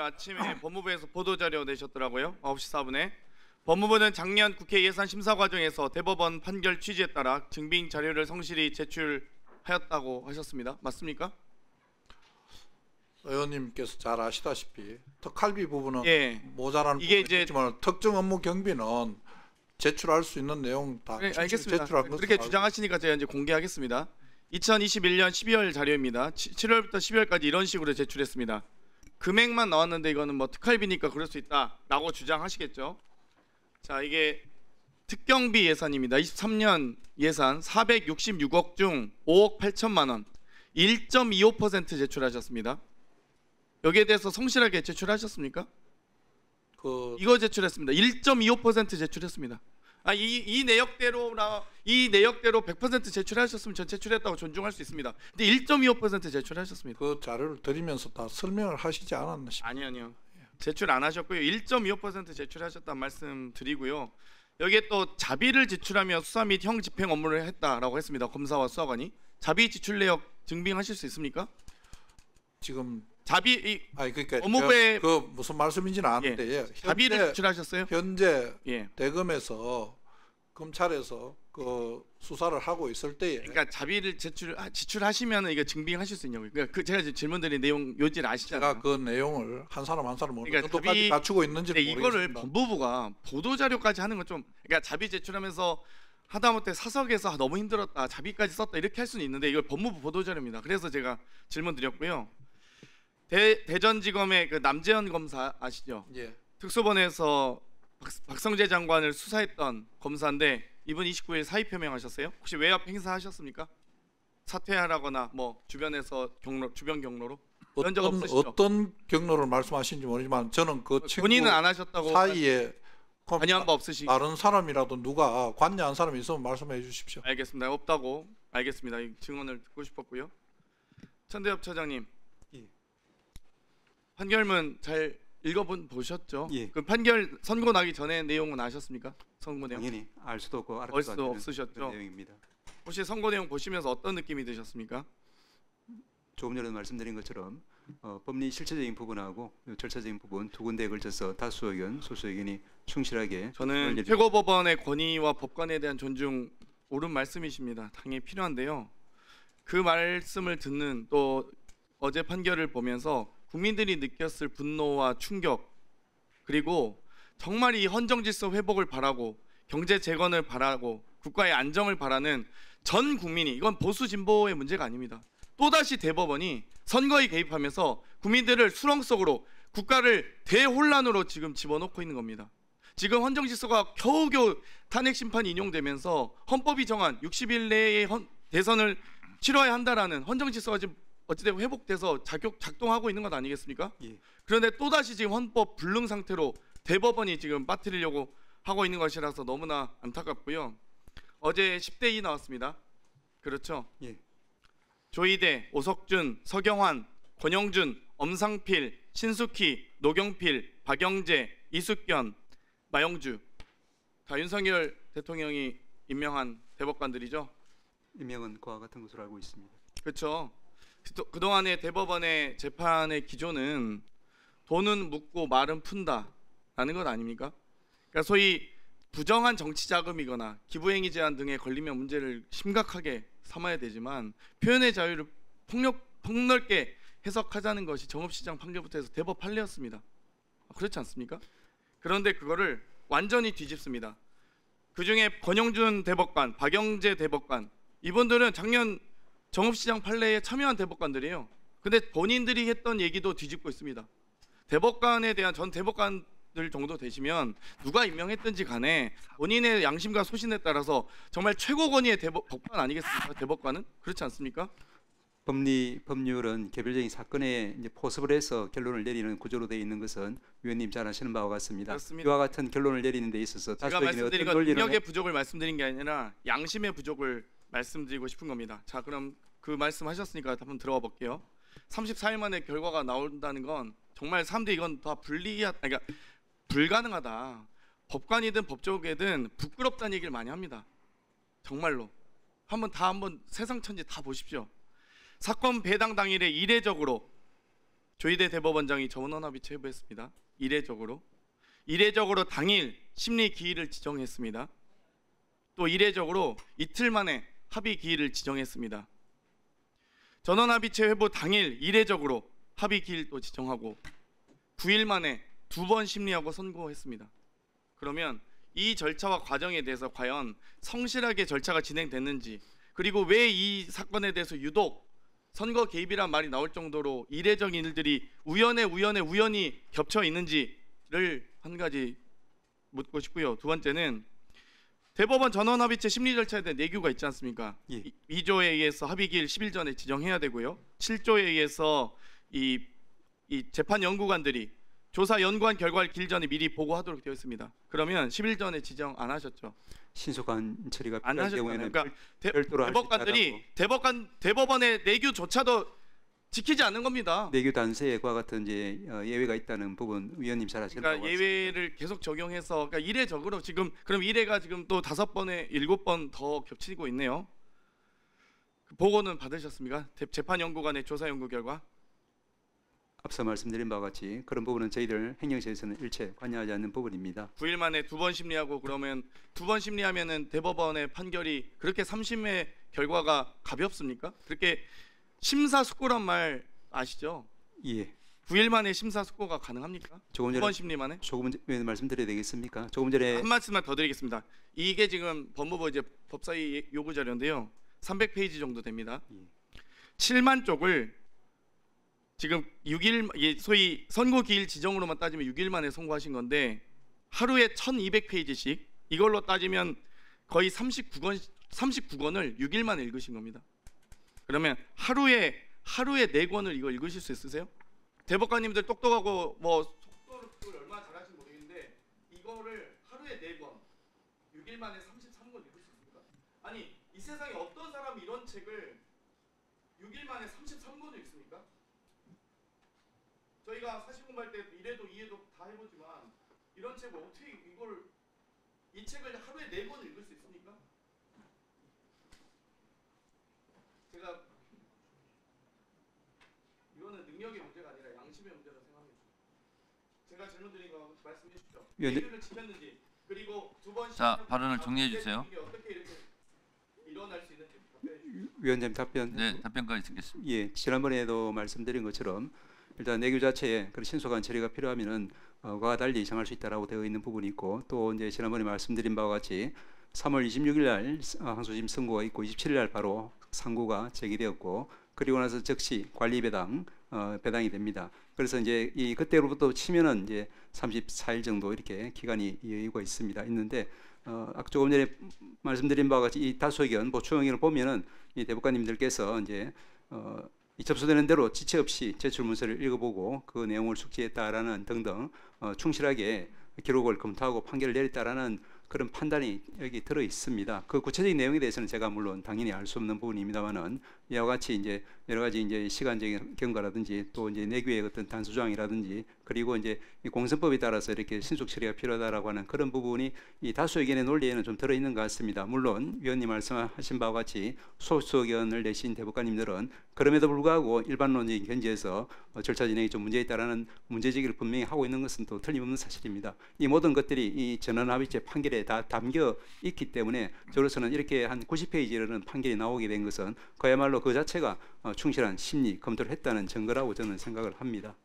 아침에 법무부에서 보도자료 내셨더라고요. 9시 4분에. 법무부는 작년 국회 예산 심사 과정에서 대법원 판결 취지에 따라 증빙 자료를 성실히 제출하였다고 하셨습니다. 맞습니까? 의원님께서 잘 아시다시피 특활비 부분은 예. 모자라는 이게 부분이 있지만 특정 업무 경비는 제출할 수 있는 내용 다 네, 알겠습니다. 제출한 그렇게 주장하시니까 제가 이제 공개하겠습니다. 2021년 12월 자료입니다. 7월부터 12월까지 이런 식으로 제출했습니다. 금액만 나왔는데 이거는 뭐 특활비니까 그럴 수 있다라고 주장하시겠죠. 자, 이게 특경비 예산입니다. 23년 예산 466억 중 5억 8천만 원, 1.25% 제출하셨습니다. 여기에 대해서 성실하게 제출하셨습니까? 이거 제출했습니다. 1.25% 제출했습니다. 이 내역대로 100% 제출하셨으면 전 제출했다고 존중할 수 있습니다. 근데 1.25% 제출하셨습니다. 그 자료를 드리면서 다 설명을 하시지 않았나 싶어요. 아니요. 제출 안 하셨고요. 1.25% 제출하셨다는 말씀 드리고요. 여기에 또 자비를 지출하며 수사 및 형 집행 업무를 했다라고 했습니다. 검사와 수사관이. 자비 지출 내역 증빙하실 수 있습니까? 지금 자비 그러니까 법무부에 그 무슨 말씀인지는 아는데 예. 자비를 지출하셨어요? 현재 예. 대검에서 검찰에서 그 수사를 하고 있을 때에 그러니까 자비를 지출하시면 이거 증빙하실 수 있냐고요. 그러니까 제가 지금 질문드린 내용 요지를 아시잖아요. 제가 그 내용을 한 사람 어느 그러니까 정도까지 갖추고 있는지 이거를 모르겠습니다. 법무부가 보도 자료까지 하는 건 좀 그러니까 자비 제출하면서 하다못해 사석에서 너무 힘들었다 자비까지 썼다 이렇게 할 수는 있는데 이걸 법무부 보도 자료입니다. 그래서 제가 질문 드렸고요. 대전지검의 그 남재현 검사 아시죠? 예. 특수본에서 박성재 장관을 수사했던 검사인데 이분 29일 사의 표명하셨어요? 혹시 외압 행사하셨습니까? 사퇴하라거나 뭐 주변에서 주변 경로로 그런 적 없으시죠? 어떤 경로를 말씀하시는지 모르지만 저는 그 친구 본인은 안 하셨다고 사이에 관여한 바 없으시? 다른 사람이라도 누가 관여한 사람이 있으면 말씀해 주십시오. 알겠습니다. 없다고 알겠습니다. 이 증언을 듣고 싶었고요. 천대엽 차장님, 예. 판결문 잘 보셨죠? 예. 그 판결 선고 나기 전에 내용은 아셨습니까? 선고 내용? 당연히 알 수도 없고 알 알을 수도 수도 않는 없으셨죠? 그런 내용입니다. 혹시 선고 내용 보시면서 어떤 느낌이 드셨습니까? 조금 전에 말씀드린 것처럼 법리 실체적인 부분하고 절차적인 부분 두 군데에 걸쳐서 다수 의견, 소수 의견이 충실하게 저는 최고법원의 권위와 법관에 대한 존중 옳은 말씀이십니다. 당연히 필요한데요. 그 말씀을 듣는 또 어제 판결을 보면서 국민들이 느꼈을 분노와 충격 그리고 정말 이 헌정질서 회복을 바라고 경제 재건을 바라고 국가의 안정을 바라는 전 국민이 이건 보수 진보의 문제가 아닙니다. 또다시 대법원이 선거에 개입하면서 국민들을 수렁 속으로 국가를 대혼란으로 지금 집어넣고 있는 겁니다. 지금 헌정질서가 겨우겨우 탄핵 심판이 인용되면서 헌법이 정한 60일 내에 대선을 치러야 한다라는 헌정질서가 지금 어찌되고 회복돼서 작동하고 있는 것 아니겠습니까? 예. 그런데 또다시 지금 헌법 불능 상태로 대법원이 지금 빠뜨리려고 하고 있는 것이라서 너무나 안타깝고요. 어제 10대2 나왔습니다. 그렇죠? 예. 조이대, 오석준, 서경환, 권영준, 엄상필, 신숙희, 노경필, 박영재, 이숙견, 마영주 다 윤석열 대통령이 임명한 대법관들이죠. 임명은 그와 같은 것으로 알고 있습니다. 그렇죠. 그동안의 대법원의 재판의 기조는 돈은 묻고 말은 푼다라는 것 아닙니까? 그러니까 소위 부정한 정치 자금이거나 기부행위 제한 등에 걸리면 문제를 심각하게 삼아야 되지만 표현의 자유를 폭넓게 해석하자는 것이 정읍시장 판결부터 해서 대법 판례였습니다. 그렇지 않습니까? 그런데 그거를 완전히 뒤집습니다. 그중에 권영준 대법관, 박영재 대법관 이분들은 작년 정읍시장 판례에 참여한 대법관들이에요. 근데 본인들이 했던 얘기도 뒤집고 있습니다. 대법관에 대한 전 대법관들 정도 되시면 누가 임명했든지 간에 본인의 양심과 소신에 따라서 정말 최고 권위의 법관 아니겠습니까? 대법관은 그렇지 않습니까? 법률은 개별적인 사건에 이제 포섭을 해서 결론을 내리는 구조로 되어 있는 것은 위원님 잘 아시는 바와 같습니다. 맞습니다. 이와 같은 결론을 내리는 데 있어서 제가 다수 의견의 말씀드린 어떤 건 논리를 능력의 부족을 말씀드린 게 아니라 양심의 부족을 말씀드리고 싶은 겁니다. 자, 그럼 그 말씀하셨으니까 한번 들어가 볼게요. 34일 만에 결과가 나온다는 건 정말 사람들이 이건 다 그러니까 불가능하다. 법관이든 법조계든 부끄럽다는 얘기를 많이 합니다. 정말로 한번 세상 천지 다 보십시오. 사건 배당 당일에 이례적으로 조희대 대법원장이 전원합의체 회부했습니다. 이례적으로 당일 심리 기일을 지정했습니다. 또 이례적으로 이틀 만에 합의 기일을 지정했습니다. 전원합의체 회부 당일 이례적으로 합의 기일도 지정하고 9일 만에 2번 심리하고 선고했습니다. 그러면 이 절차와 과정에 대해서 과연 성실하게 절차가 진행됐는지, 그리고 왜 이 사건에 대해서 유독 선거 개입이란 말이 나올 정도로 이례적인 일들이 우연히 겹쳐 있는지를 한 가지 묻고 싶고요. 두 번째는 대법원 전원합의체 심리 절차에 대한 내규가 있지 않습니까? 예. 2조에 의해서 합의기일 10일 전에 지정해야 되고요. 7조에 의해서 이 재판 연구관들이 조사 연구한 결과를 기일 전에 미리 보고하도록 되어 있습니다. 그러면 10일 전에 지정 안 하셨죠? 신속한 처리가 안 필요한 하셨잖아요. 경우에는 그러니까 별도로 할수 대법관들이 대법원의 내규조차도 지키지 않는 겁니다. 내규 단서와 같은 이제 예외가 있다는 부분 위원님 잘 아시는 그러니까 바와 예외를 계속 적용해서 그러니까 이례적으로 지금 그럼 이례가 지금 또 5번에 7번 더 겹치고 있네요. 그 보고는 받으셨습니까? 재판 연구관의 조사 연구 결과? 앞서 말씀드린 바와 같이 그런 부분은 저희들 행정처에서는 일체 관여하지 않는 부분입니다. 9일 만에 2번 심리하고 그러면 2번 심리하면은 대법원의 판결이 그렇게 3심의 결과가 가볍습니까? 그렇게 심사숙고란 말 아시죠? 예. 9일 만에 심사숙고가 가능합니까? 조금 2번 전에 심리 만에? 조금 전에 말씀드려야 되겠습니까? 조금 전에 한 말씀만 더 드리겠습니다. 이게 지금 법무부 이제 법사위 요구 자료인데요. 300페이지 정도 됩니다. 7만 쪽을 지금 6일 소위 선고 기일 지정으로만 따지면 6일 만에 선고하신 건데 하루에 1200페이지씩 이걸로 따지면 거의 39권을 6일 만에 읽으신 겁니다. 그러면 하루에 4권을 이거 읽으실 수 있으세요? 대법관님들 똑똑하고 뭐 속도를 얼마나 잘하시는지 모르겠는데 이거를 하루에 4권 6일 만에 33권 읽을 수 있습니까? 아니 이 세상에 어떤 사람이 이런 책을 6일 만에 33권을 읽습니까? 저희가 사실 공부할 때 이래도 이해도 다 해보지만 이런 책을 어떻게 이 책을 하루에 4권 읽을 수 있습니까? 제가 이거는 능력의 문제가 아니라 양심의 문제라고 생각합니다. 제가 질문 드린 거 말씀해 주십시오. 예규를 지켰는지 그리고 2번 자, 발언을 정리해 주세요. 이게 어떻게 이렇게 일어날 수 있는지 답변해 주십시오. 위원장님 답변. 네, 답변까지 듣겠습니다. 예, 지난번에도 말씀드린 것처럼 일단 내규 자체에 그런 신속한 처리가 필요하면은 그와 달리 정할 수 있다라고 되어 있는 부분이 있고 또 이제 지난번에 말씀드린 바와 같이 3월 26일 날 항소심 선고가 있고 27일 날 바로 상고가 제기되었고 그리고 나서 즉시 관리 배당이 됩니다. 그래서 이제 이 그때로부터 치면은 이제 34일 정도 이렇게 기간이 여유가 있는데 아까 조금 전에 말씀드린 바와 같이 이 다수 의견 보충 의견을 보면은 이 대법관님들께서 이제 이 접수되는 대로 지체 없이 제출 문서를 읽어보고 그 내용을 숙지했다라는 등등 충실하게 기록을 검토하고 판결을 내렸다라는 그런 판단이 여기 들어 있습니다. 그 구체적인 내용에 대해서는 제가 물론 당연히 알 수 없는 부분입니다만은 이와 같이 이제 여러 가지 이제 시간적인 경과라든지 또 이제 내규의 어떤 단수 조항이라든지 그리고 이제 이 공선법에 따라서 이렇게 신속 처리가 필요하다라고 하는 그런 부분이 이 다수 의견의 논리에는 좀 들어 있는 것 같습니다. 물론 위원님 말씀하신 바와 같이 소수 의견을 내신 대법관님들은 그럼에도 불구하고 일반론적인 견지에서 절차 진행이 좀 문제 있다라는 문제제기를 분명히 하고 있는 것은 또 틀림없는 사실입니다. 이 모든 것들이 이 전원합의체 판결에 다 담겨 있기 때문에 저로서는 이렇게 한 90페이지 이르는 판결이 나오게 된 것은 그야말로 그 자체가 충실한 심리 검토를 했다는 증거라고 저는 생각을 합니다.